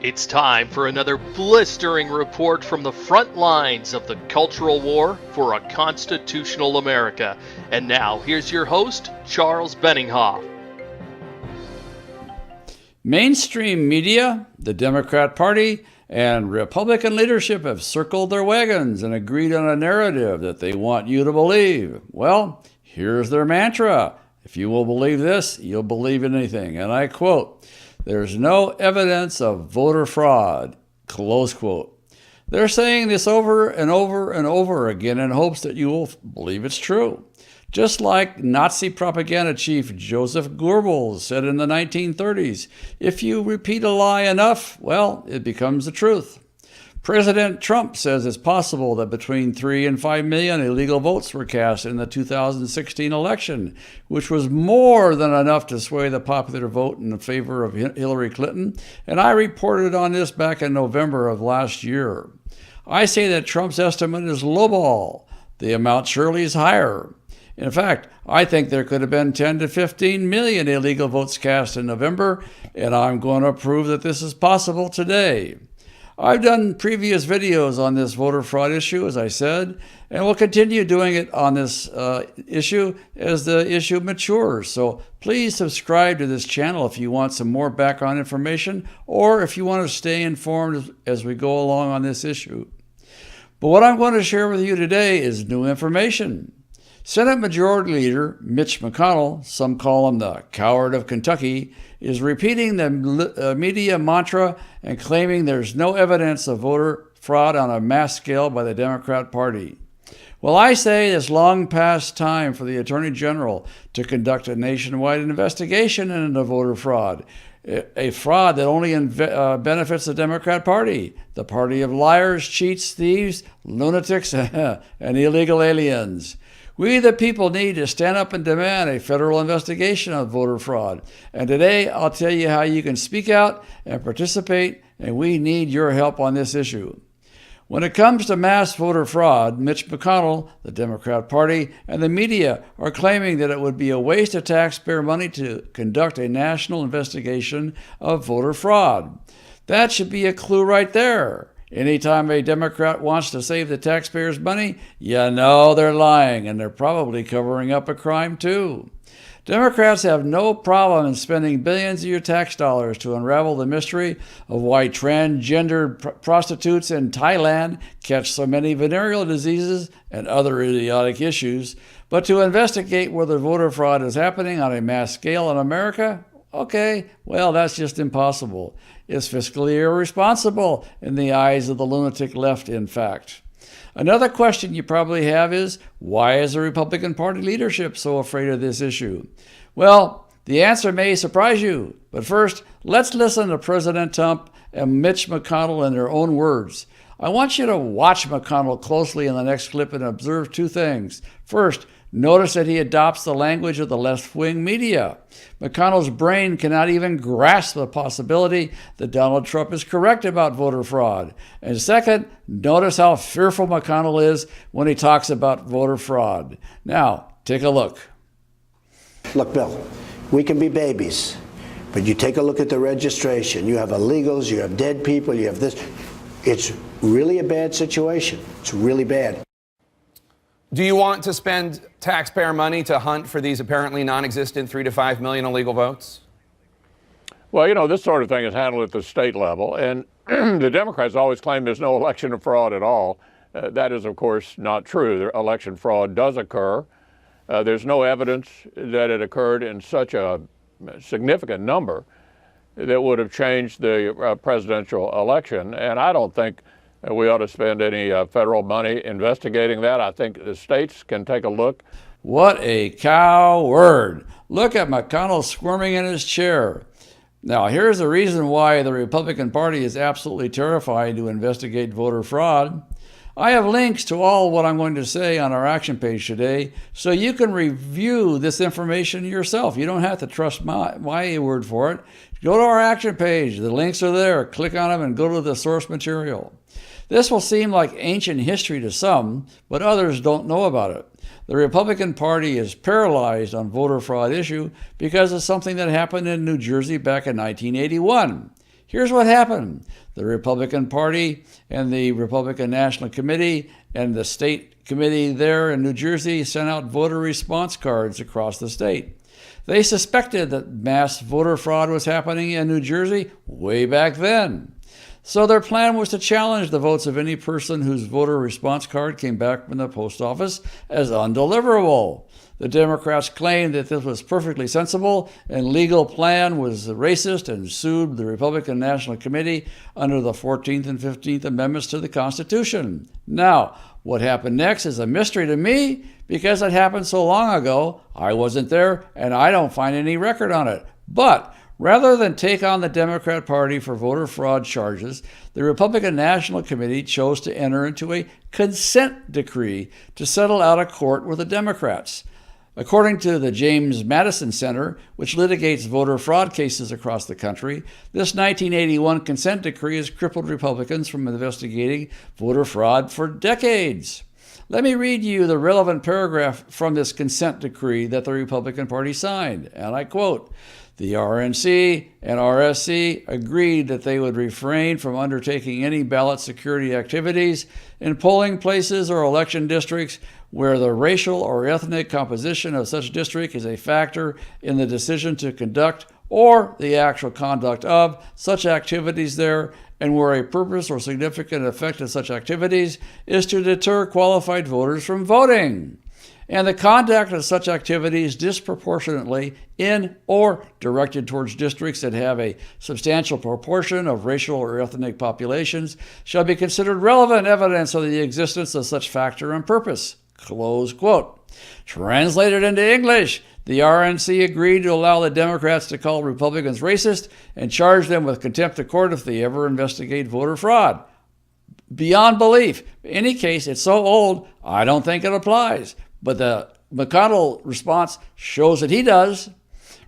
It's time for another blistering report from the front lines of the cultural war for a constitutional America. And now, here's your host, Charles Benninghoff. Mainstream media, the Democrat Party, and Republican leadership have circled their wagons and agreed on a narrative that they want you to believe. Well, here's their mantra. If you will believe this, you'll believe anything. And I quote, "There's no evidence of voter fraud," close quote. They're saying this over and over and over again in hopes that you will believe it's true. Just like Nazi propaganda chief Joseph Goebbels said in the 1930s, if you repeat a lie enough, well, it becomes the truth. President Trump says it's possible that between 3 and 5 million illegal votes were cast in the 2016 election, which was more than enough to sway the popular vote in favor of Hillary Clinton, and I reported on this back in November of last year. I say that Trump's estimate is lowball. The amount surely is higher. In fact, I think there could have been 10 to 15 million illegal votes cast in November, and I'm going to prove that this is possible today. I've done previous videos on this voter fraud issue, as I said, and we'll continue doing it on this issue as the issue matures. So please subscribe to this channel if you want some more background information or if you want to stay informed as we go along on this issue. But what I'm going to share with you today is new information. Senate Majority Leader Mitch McConnell, some call him the coward of Kentucky, is repeating the media mantra and claiming there's no evidence of voter fraud on a mass scale by the Democrat Party. Well, I say it's long past time for the Attorney General to conduct a nationwide investigation into voter fraud, a fraud that only benefits the Democrat Party, the party of liars, cheats, thieves, lunatics, and illegal aliens. We, the people, need to stand up and demand a federal investigation of voter fraud. And today, I'll tell you how you can speak out and participate, and we need your help on this issue. When it comes to mass voter fraud, Mitch McConnell, the Democrat Party, and the media are claiming that it would be a waste of taxpayer money to conduct a national investigation of voter fraud. That should be a clue right there. Anytime a Democrat wants to save the taxpayers' money, you know they're lying, and they're probably covering up a crime too. Democrats have no problem in spending billions of your tax dollars to unravel the mystery of why transgender prostitutes in Thailand catch so many venereal diseases and other idiotic issues, but to investigate whether voter fraud is happening on a mass scale in America? Okay, well, that's just impossible. It's fiscally irresponsible in the eyes of the lunatic left, in fact. Another question you probably have is, why is the Republican Party leadership so afraid of this issue? Well, the answer may surprise you, but first, let's listen to President Trump and Mitch McConnell in their own words. I want you to watch McConnell closely in the next clip and observe two things. First, notice that he adopts the language of the left-wing media. McConnell's brain cannot even grasp the possibility that Donald Trump is correct about voter fraud. And second, notice how fearful McConnell is when he talks about voter fraud. Now, take a look. Look, Bill, we can be babies, but you take a look at the registration. You have illegals, you have dead people, you have this. It's really a bad situation. It's really bad. Do you want to spend taxpayer money to hunt for these apparently non-existent 3 to 5 million illegal votes? Well, you know, this sort of thing is handled at the state level, and the Democrats always claim there's no election fraud at all. That is, of course, not true. Election fraud does occur. There's no evidence that it occurred in such a significant number that would have changed the presidential election, and I don't think we ought to spend any federal money investigating that. I think the states can take a look. What a coward. Look at McConnell squirming in his chair. Now, here's the reason why the Republican Party is absolutely terrified to investigate voter fraud. I have links to all what I'm going to say on our action page today, so you can review this information yourself. You don't have to trust my word for it. Go to our action page. The links are there. Click on them and go to the source material. This will seem like ancient history to some, but others don't know about it. The Republican Party is paralyzed on voter fraud issue because of something that happened in New Jersey back in 1981. Here's what happened. The Republican Party and the Republican National Committee and the state committee there in New Jersey sent out voter response cards across the state. They suspected that mass voter fraud was happening in New Jersey way back then. So their plan was to challenge the votes of any person whose voter response card came back from the post office as undeliverable. The Democrats claimed that this was perfectly sensible and legal plan was racist and sued the Republican National Committee under the 14th and 15th Amendments to the Constitution. Now, what happened next is a mystery to me because it happened so long ago. I wasn't there and I don't find any record on it. But rather than take on the Democrat Party for voter fraud charges, the Republican National Committee chose to enter into a consent decree to settle out of court with the Democrats. According to the James Madison Center, which litigates voter fraud cases across the country, this 1981 consent decree has crippled Republicans from investigating voter fraud for decades. Let me read you the relevant paragraph from this consent decree that the Republican Party signed, and I quote, "The RNC and RSC agreed that they would refrain from undertaking any ballot security activities in polling places or election districts where the racial or ethnic composition of such district is a factor in the decision to conduct or the actual conduct of such activities there, and where a purpose or significant effect of such activities is to deter qualified voters from voting, and the conduct of such activities disproportionately in or directed towards districts that have a substantial proportion of racial or ethnic populations shall be considered relevant evidence of the existence of such factor and purpose." Close quote. Translated into English, the RNC agreed to allow the Democrats to call Republicans racist and charge them with contempt of court if they ever investigate voter fraud. Beyond belief. In any case, it's so old, I don't think it applies. But the McConnell response shows that he does.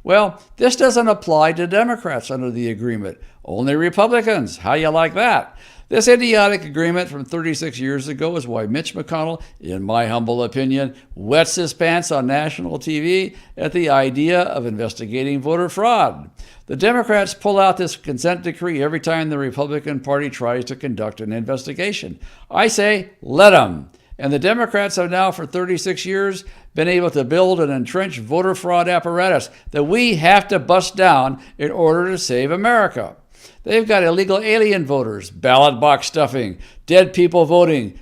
Well, this doesn't apply to Democrats under the agreement, only Republicans. How you like that? This idiotic agreement from 36 years ago is why Mitch McConnell, in my humble opinion, wets his pants on national TV at the idea of investigating voter fraud. The Democrats pull out this consent decree every time the Republican Party tries to conduct an investigation. I say, let them. And the Democrats have now for 36 years been able to build an entrenched voter fraud apparatus that we have to bust down in order to save America. They've got illegal alien voters, ballot box stuffing, dead people voting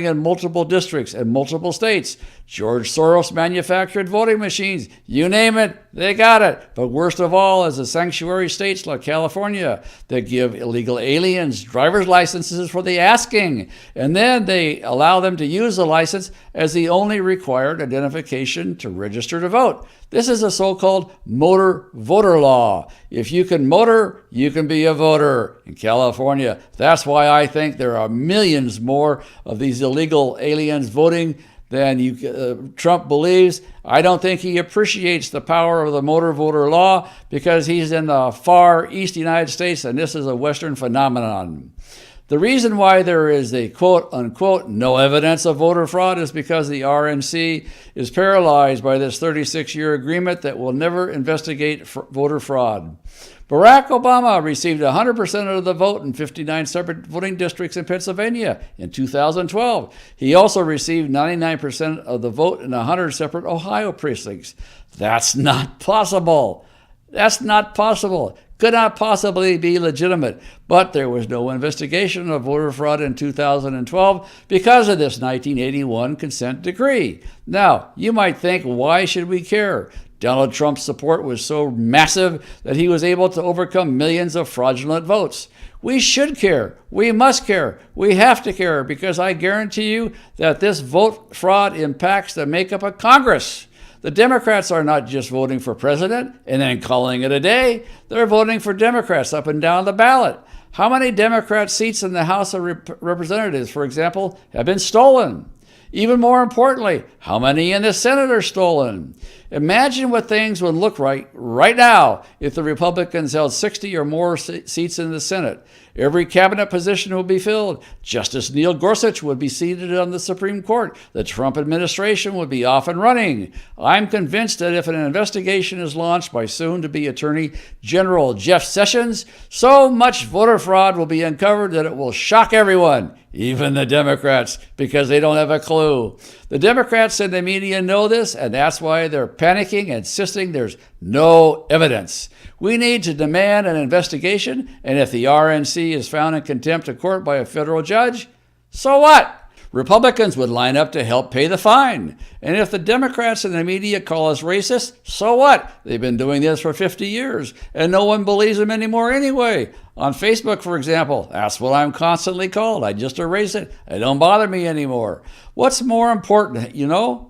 in multiple districts and multiple states, George Soros manufactured voting machines, you name it, they got it. But worst of all is the sanctuary states like California that give illegal aliens driver's licenses for the asking, and then they allow them to use the license as the only required identification to register to vote. This is a so-called motor voter law. If you can motor, you can be a voter in California. That's why I think there are millions more of these illegal aliens voting than Trump believes. I don't think he appreciates the power of the motor voter law because he's in the far east United States and this is a Western phenomenon. The reason why there is a quote-unquote no evidence of voter fraud is because the RNC is paralyzed by this 36-year agreement that will never investigate voter fraud. Barack Obama received 100% of the vote in 59 separate voting districts in Pennsylvania in 2012. He also received 99% of the vote in 100 separate Ohio precincts. That's not possible. That's not possible. Could not possibly be legitimate. But there was no investigation of voter fraud in 2012 because of this 1981 consent decree. Now, you might think, why should we care? Donald Trump's support was so massive that he was able to overcome millions of fraudulent votes. We should care. We must care. We have to care because I guarantee you that this vote fraud impacts the makeup of Congress. The Democrats are not just voting for president and then calling it a day. They're voting for Democrats up and down the ballot. How many Democrat seats in the House of Representatives, for example, have been stolen? Even more importantly, how many in the Senate are stolen? Imagine what things would look like right now if the Republicans held 60 or more seats in the Senate. Every cabinet position will be filled. Justice Neil Gorsuch would be seated on the Supreme Court. The Trump administration would be off and running. I'm convinced that if an investigation is launched by soon-to-be Attorney General Jeff Sessions, so much voter fraud will be uncovered that it will shock everyone, even the Democrats, because they don't have a clue. The Democrats and the media know this, and that's why they're panicking, insisting there's no evidence. We need to demand an investigation, and if the RNC is found in contempt of court by a federal judge, so what? Republicans would line up to help pay the fine. And if the Democrats and the media call us racist, so what? They've been doing this for 50 years, and no one believes them anymore anyway. On Facebook, for example, that's what I'm constantly called. I just erase it. It don't bother me anymore. What's more important,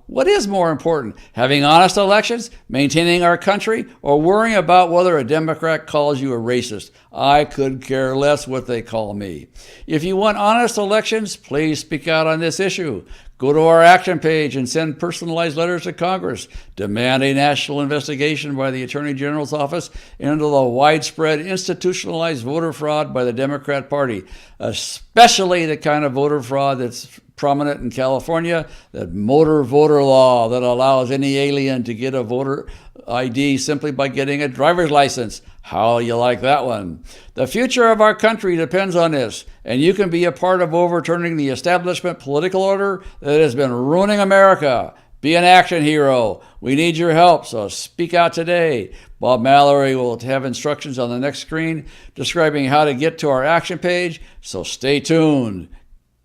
What is more important? Having honest elections, maintaining our country, or worrying about whether a Democrat calls you a racist? I could care less what they call me. If you want honest elections, please speak out on this issue. Go to our action page and send personalized letters to Congress. Demand a national investigation by the Attorney General's office into the widespread institutionalized voter fraud by the Democrat Party, especially the kind of voter fraud that's prominent in California, that motor voter law that allows any alien to get a voter ID simply by getting a driver's license. How you like that one? The future of our country depends on this, and you can be a part of overturning the establishment political order that has been ruining America. Be an action hero. We need your help, so speak out today. Bob Mallory will have instructions on the next screen describing how to get to our action page, so stay tuned.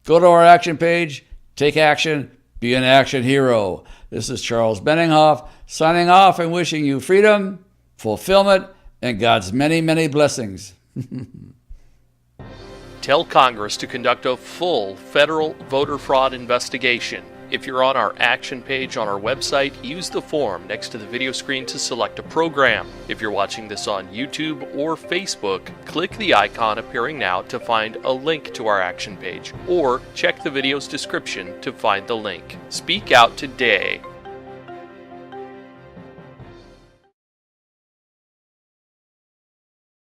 Go to our action page, take action, be an action hero. This is Charles Benninghoff signing off and wishing you freedom, fulfillment, and God's many, many blessings. Tell Congress to conduct a full federal voter fraud investigation. If you're on our action page on our website, use the form next to the video screen to select a program. If you're watching this on YouTube or Facebook, click the icon appearing now to find a link to our action page, or check the video's description to find the link. Speak out today